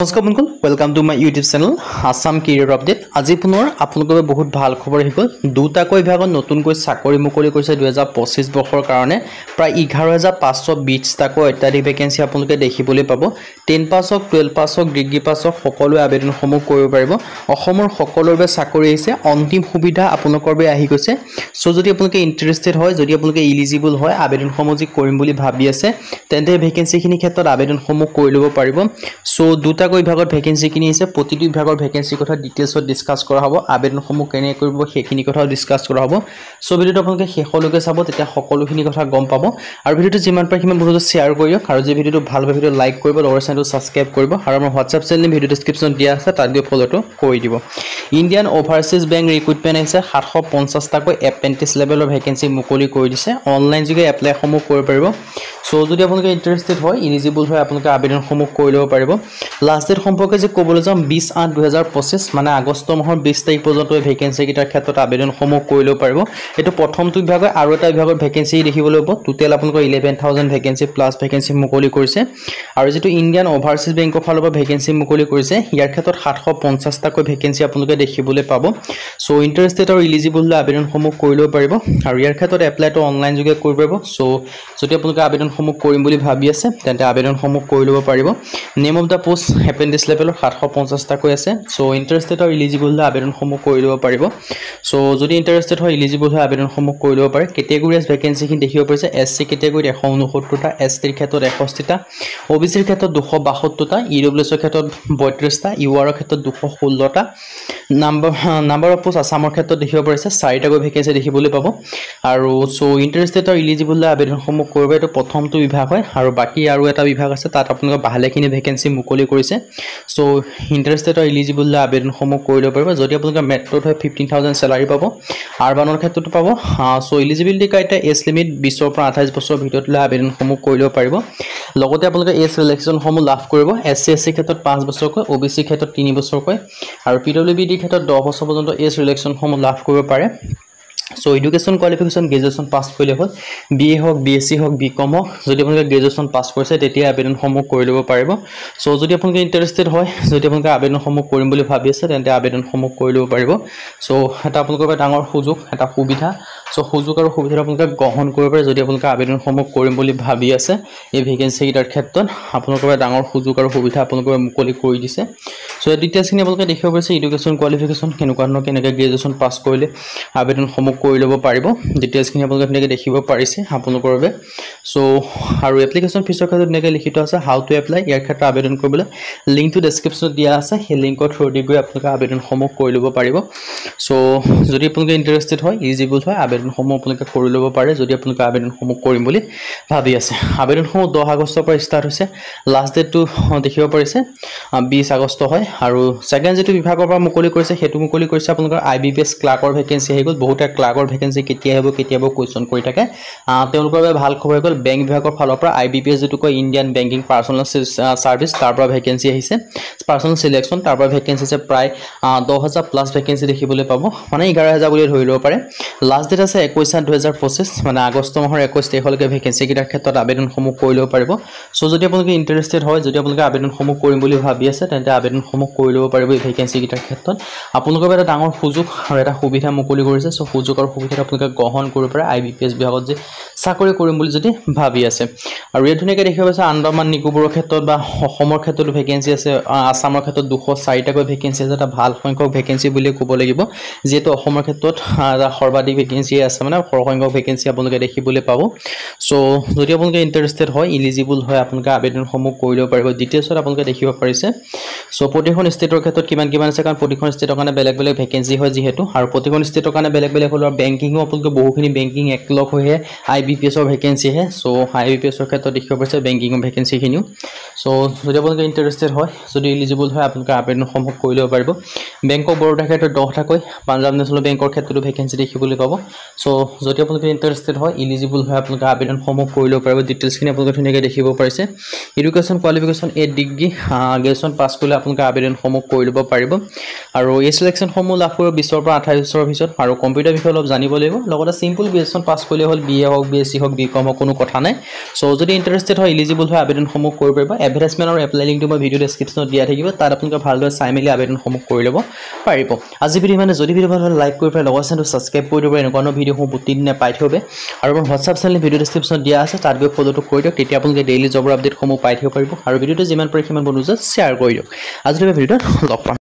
নমস্কাৰ বন্ধুসকল, welcome to my YouTube channel Assam career update. আজি পুনৰ আপোনালোকৰ বহুত ভাল খবৰ আহি গ'ল। দুটাকৈ বিভাগত নতুনকৈ চাকৰি মুকলি কৰিছে 2025 বৰ্ষৰ কাৰণে। প্ৰায় 11,520টাকৈ অত্যাধিক ভেকেঞ্চি আপোনালোকে দেখিবলৈ পাব। 10 পাছ হওক, 12 পাছ হওক, ডিগ্ৰী পাছ হওক, সকলোৱে আবেদনসমূহ কৰিব পাৰিব। অসমৰ সকলোৰে বাবে চাকৰি আহিছে, অন্তিম সুবিধা আপোনালোকৰ বাবে আহি গৈছে। সো যদি আপোনালোকে ইণ্টাৰেষ্টেড হয়, যদি আপোনালোকে ইলিজিবল হয়, আবেদনসমূহ যি কৰিম বুলি ভাবি আছে, তেন্তে ভেকেঞ্চিখিনিৰ ক্ষেত্ৰত আবেদনসমূহ কৰি ল'ব পাৰিব। সো দুটাকৈ বিভাগত ভেকেঞ্চিখিনি আছে, প্ৰতিটো বিভাগৰ ভেকেঞ্চিৰ কথা ডিটেইলছত ডিছকাছ কৰা হ'ব। আবেদনসমূহ কেনেকৈ কৰিব সেইখিনি কথাও ডিছকাছ কৰা হ'ব। সো ভিডিঅ'টো আপোনালোকে শেষলৈকে চাব, তেতিয়া সকলোখিনি কথা গম পাব। আৰু ভিডিঅ'টো যিমান পাৰে সিমান বন্ধুটো শ্বেয়াৰ কৰিওক, আৰু যে ভিডিঅ'টো ভাল পায় ভিডিঅ'টো লাইক কৰিব, লগৰ চেনেলটো ছাবস্ক্ৰাইব কৰিব, আৰু আমাৰ হোৱাটছআপ চেনেল ভিডিঅ' ডিছক্ৰিপশ্যনত দিয়া আছে, তাত গৈ ফ'ল'টো কৰি দিব। ইণ্ডিয়ান অভাৰচিজ বেংক ৰিক্ৰুটমেণ্ট আহিছে, 750টাকৈ এপ্ৰেণ্টিছ লেভেলৰ ভেকেঞ্চি মুকলি কৰি দিছে। অনলাইন যোগে এপ্লাইসমূহ কৰিব পাৰিব। সো যদি আপোনালোকে ইণ্টাৰেষ্টেড হয়, ইলিজিবল হয়, আপোনালোকে আবেদনসমূহ কৰি ল'ব পাৰিব। লাষ্ট ডেট সম্পৰ্কে যে ক'বলৈ যাম 20/8/2025 মানে আগষ্ট মাহৰ 20 তাৰিখ পৰ্যন্ত এই ভেকেঞ্চিকেইটাৰ ক্ষেত্ৰত আবেদনসমূহ কৰি ল'ব পাৰিব। এইটো প্ৰথমটো বিভাগৰ, আৰু এটা বিভাগত ভেকেঞ্চি দেখিবলৈ পাব। টোটেল আপোনালোকৰ 11,000 ভেকেঞ্চি প্লাছ ভেকেঞ্চি মুকলি কৰিছে। আৰু যিটো ইণ্ডিয়ান অভাৰচিজ বেংকৰ ফালৰ পৰা ভেকেঞ্চি মুকলি কৰিছে, ইয়াৰ ক্ষেত্ৰত 750টাকৈ ভেকেঞ্চি আপোনালোকে দেখিবলৈ পাব। সো ইণ্টাৰেষ্টেড আৰু ইলিজিবল হ'লে আবেদনসমূহ কৰি ল'ব পাৰিব। আৰু ইয়াৰ ক্ষেত্ৰত এপ্লাইটো অনলাইন যোগে কৰিব পাৰিব। সো যদি আপোনালোকে আবেদনসমূহ কৰিম বুলি ভাবি আছে, তেন্তে আবেদনসমূহ কৰি ল'ব পাৰিব। Name of the post apprentice লেভেলৰ 750টাকৈ আছে। সো ইণ্টাৰেষ্টেড আৰু ইলিজিবল হ'লে আবেদনসমূহ কৰি ল'ব পাৰিব। সো যদি ইণ্টাৰেষ্টেড হয়, ইলিজিবল হয়, আবেদনসমূহ কৰি ল'ব পাৰে। কেটেগৰিজ ভেকেঞ্চিখিনি দেখিব পাৰিছে। SC কেটেগৰীত 169টা, STৰ ক্ষেত্ৰত 61টা, OBCৰ ক্ষেত্ৰত 272টা, EWSৰ ক্ষেত্ৰত 32টা, URৰ ক্ষেত্ৰত 216টা, নাম্বাৰ অফ পোষ্ট আছামৰ ক্ষেত্ৰত দেখিব পাৰিছে 4টাকৈ ভেকেঞ্চি দেখিবলৈ পাব। আৰু সো ইণ্টাৰেষ্টেড আৰু ইলিজিবল হ'লে আবেদনসমূহ কৰিব। এইটো প্ৰথমটো বিভাগ হয়, আৰু বাকী আৰু এটা বিভাগ আছে, তাত আপোনালোকৰ ভালেখিনি ভেকেঞ্চি মুকলি কৰিছে। সো ইণ্টাৰেষ্টেড আৰু ইলিজিবল হ'লে আবেদনসমূহ কৰি ল'ব পাৰিব। যদি আপোনালোকে মেট্ৰ'ত হয় 15,000 চেলাৰী পাব, আৰবানৰ ক্ষেত্ৰতো পাব। So eligibility criteria age limit 20ৰ পৰা 28 বছৰৰ ভিতৰত হ'লে আবেদনসমূহ কৰি ল'ব পাৰিব। লগতে আপোনালোকে এজ ৰিলেক্সনসমূহ লাভ কৰিব। SC SC ক্ষেত্ৰত 5 বছৰকৈ, OBCৰ ক্ষেত্ৰত 3 বছৰকৈ, আৰু PWBDৰ ক্ষেত্ৰত 10 বছৰ পৰ্যন্ত এজ ৰিলেক্সনসমূহ লাভ কৰিব পাৰে। So education qualification graduation pass কৰিলে হ'ল। BA হওক, BSc হওক, BCom হওক, যদি আপোনালোকে গ্ৰেজুৱেশ্যন পাছ কৰিছে তেতিয়া আবেদনসমূহ কৰি ল'ব পাৰিব। সো যদি আপোনালোকে ইণ্টাৰেষ্টেড হয়, যদি আপোনালোকে আবেদনসমূহ কৰিম বুলি ভাবি আছে, তেন্তে আবেদনসমূহ কৰি ল'ব পাৰিব। সো এটা আপোনালোকৰ বাবে ডাঙৰ সুযোগ, এটা সুবিধা। সো সুযোগ আৰু সুবিধা আপোনালোকে গ্ৰহণ কৰিব পাৰে। যদি আপোনালোকে আবেদনসমূহ কৰিম বুলি ভাবি আছে, এই ভেকেঞ্চিকেইটাৰ ক্ষেত্ৰত আপোনালোকৰ বাবে ডাঙৰ সুযোগ আৰু সুবিধা আপোনালোকে মুকলি কৰি দিছে। সো এই ডিটেইলছখিনি আপোনালোকে দেখিব পাৰিছে। এডুকেশ্যন কোৱালিফিকেশ্যন কেনেকুৱা ধৰণৰ, কেনেকৈ গ্ৰেজুৱেশ্যন পাছ কৰিলে আবেদনসমূহ কৰি ল'ব পাৰিব। ডিটেইলছখিনি আপোনালোকে ধুনীয়াকৈ দেখিব পাৰিছে আপোনালোকৰ বাবে। সো আৰু এপ্লিকেশ্যন ফিছৰ ক্ষেত্ৰত ধুনীয়াকৈ লিখিত আছে, হাউ টু এপ্লাই। ইয়াৰ ক্ষেত্ৰত আবেদন কৰিবলৈ লিংকটো ডেছক্ৰিপশ্যনত দিয়া আছে, সেই লিংকৰ থ্ৰুদি গৈ আপোনালোকে আবেদনসমূহ কৰি ল'ব পাৰিব। সো যদি আপোনালোকে ইণ্টাৰেষ্টেড হয়, ইলিজিবল হয়, আবেদনসমূহ আপোনালোকে কৰি ল'ব পাৰে। যদি আপোনালোকে আবেদনসমূহ কৰিম বুলি ভাবি আছে, আবেদনসমূহ 10 আগষ্টৰ পৰা ষ্টাৰ্ট হৈছে। লাষ্ট ডেটটো দেখিব পাৰিছে 20 আগষ্ট হয়। আৰু ছেকেণ্ড যিটো বিভাগৰ পৰা মুকলি কৰিছে, সেইটো মুকলি কৰিছে আপোনালোকৰ IBPS ক্লাৰ্কৰ ভেকেঞ্চি আহি গ'ল। বহুতে ক্লাৰ্কৰ ভেকেঞ্চি কেতিয়া আহিব কুৱেশ্যন কৰি থাকে। তেওঁলোকৰ বাবে ভাল খবৰ হৈ গ'ল, বেংক বিভাগৰ ফালৰ পৰা IBPS যিটো কয় ইণ্ডিয়ান বেংকিং পাৰ্চনেল ছাৰ্ভিচ, তাৰ পৰা ভেকেঞ্চি আহিছে। পাৰ্চনেল চিলেকশ্যন, তাৰ পৰা ভেকেঞ্চি আছে প্ৰায় 10,000 প্লাছ ভেকেঞ্চি দেখিবলৈ পাব, মানে 11,000 বুলি ধৰি ল'ব পাৰে। লাষ্ট ডেট আছে 21/8/2025, মানে আগষ্ট মাহৰ 21 তাৰিখলৈকে ভেকেঞ্চিকেইটাৰ ক্ষেত্ৰত আবেদনসমূহ কৰি ল'ব পাৰিব। সো যদি আপোনালোকে ইণ্টাৰেষ্টেড হয়, যদি আপোনালোকে আবেদনসমূহ কৰিম বুলি ভাবি আছে, তেন্তে আবেদনসমূহ কৰি ল'ব পাৰিব। এই ভেকেঞ্চিকেইটাৰ ক্ষেত্ৰত আপোনালোকৰ বাবে এটা ডাঙৰ সুযোগ আৰু এটা সুবিধা মুকলি কৰিছে। সো সুযোগ আৰু সুবিধা আপোনালোকে গ্ৰহণ কৰিব পাৰে IBPS বিভাগত যে চাকৰি কৰিম বুলি যদি ভাবি আছে। আৰু ইয়াত ধুনীয়াকৈ দেখিব পাইছে আন্দামান নিকোবৰৰ ক্ষেত্ৰত বা অসমৰ ক্ষেত্ৰতো ভেকেঞ্চি আছে। আছামৰ ক্ষেত্ৰত 204টাকৈ ভেকেঞ্চি আছে। এটা ভাল সংখ্যক ভেকেঞ্চি বুলিয়ে ক'ব লাগিব, যিহেতু অসমৰ ক্ষেত্ৰত সৰ্বাধিক ভেকেঞ্চি আছে, মানে সৰহসংখ্যক ভেকেঞ্চি আপোনালোকে দেখিবলৈ পাব। সো যদি আপোনালোকে ইণ্টাৰেষ্টেড হয়, ইলিজিবল হয়, আপোনালোকে আবেদনসমূহ কৰি ল'ব পাৰিব। ডিটেইলছত আপোনালোকে দেখিব পাৰিছে। সো প্ৰতিখন ষ্টেটৰ ক্ষেত্ৰত কিমান আছে, কাৰণ প্ৰতিখন ষ্টেটৰ কাৰণে বেলেগ বেলেগ ভেকেঞ্চি হয় যিহেতু, আৰু প্ৰতিখন ষ্টেটৰ কাৰণে বেলেগ বেলেগ হ'ল। আৰু বেংকিঙো আপোনালোকে বহুখিনি বেংকিং একলগ হৈহে IBPSৰ ভেকেঞ্চি আহে। সো IBPSৰ ক্ষেত্ৰত দেখিব পাৰিছে বেংকিঙৰ ভেকেঞ্চিখিনিও। সো যদি আপোনালোকে ইণ্টাৰেষ্টেড হয়, যদি ইলিজিবল হয়, আপোনালোকে আবেদনসমূহ কৰি ল'ব পাৰিব। বেংক অফ বৰোদাৰ ক্ষেত্ৰত 10টাকৈ, পাঞ্জাৱ নেশ্যনেল বেংকৰ ক্ষেত্ৰতো ভেকেঞ্চি দেখিবলৈ পাব। সো যদি আপোনালোকে ইণ্টাৰেষ্টেড হয়, ইলিজিবল হয়, আপোনালোকে আবেদনসমূহ কৰি ল'ব পাৰিব। ডিটেইলছখিনি আপোনালোকে ধুনীয়াকৈ দেখিব পাৰিছে। Education qualification 8 degree graduation pass কৰিলে আপোনালোকে আবেদনসমূহ কৰি ল'ব পাৰিব। আৰু এই চিলেকশ্যনসমূহ লাভ কৰিব 20ৰ পৰা 28 বছৰৰ ভিতৰত। আৰু কম্পিউটাৰ বিষয়ত অলপ জানিব লাগিব লগতে সিম্পল গ্ৰেজুৱেশ্যন পাছ কৰিলে হ'ল BA হওক BSc হওক BCom হওক কোনো কথা নাই সো যদি ইন্টাৰেস্টেড হয় এলিজিবল হয় আবেদনসমূহ কৰিব পাৰিব এডভাৰটাইজমেন্ট আৰু এপ্লাই লিংকটো মই ভিডিও ডেসক্ৰিপচনত দিয়া থাকিব তাত আপোনালোকে ভালদৰে চাই মেলি আবেদনসমূহ কৰি ল'ব পাৰিব আজি ভিডিও মানে যদি ভিডিও ভাল হয় লাইক কৰি পেলাই লগতে চেনেলটো সাবস্ক্ৰাইব কৰি দিব এনেকুৱা ভিডিওসমূহ প্ৰতিদিনে পাই থাকিব আৰু মোৰ WhatsApp চেনেল ভিডিও ডেসক্ৰিপচনত দিয়া আছে তাত গৈ ফলোটো কৰি দিয়ক তেতিয়া আপোনালোকে ডেইলি জবৰ আপডেটসমূহ পাই থাকিব পাৰিব আৰু ভিডিওটো যিমান পাৰে সিমান বন্ধুজক শ্বেয়াৰ কৰি দিয়ক আজিৰ ভিডিওত লগ পাম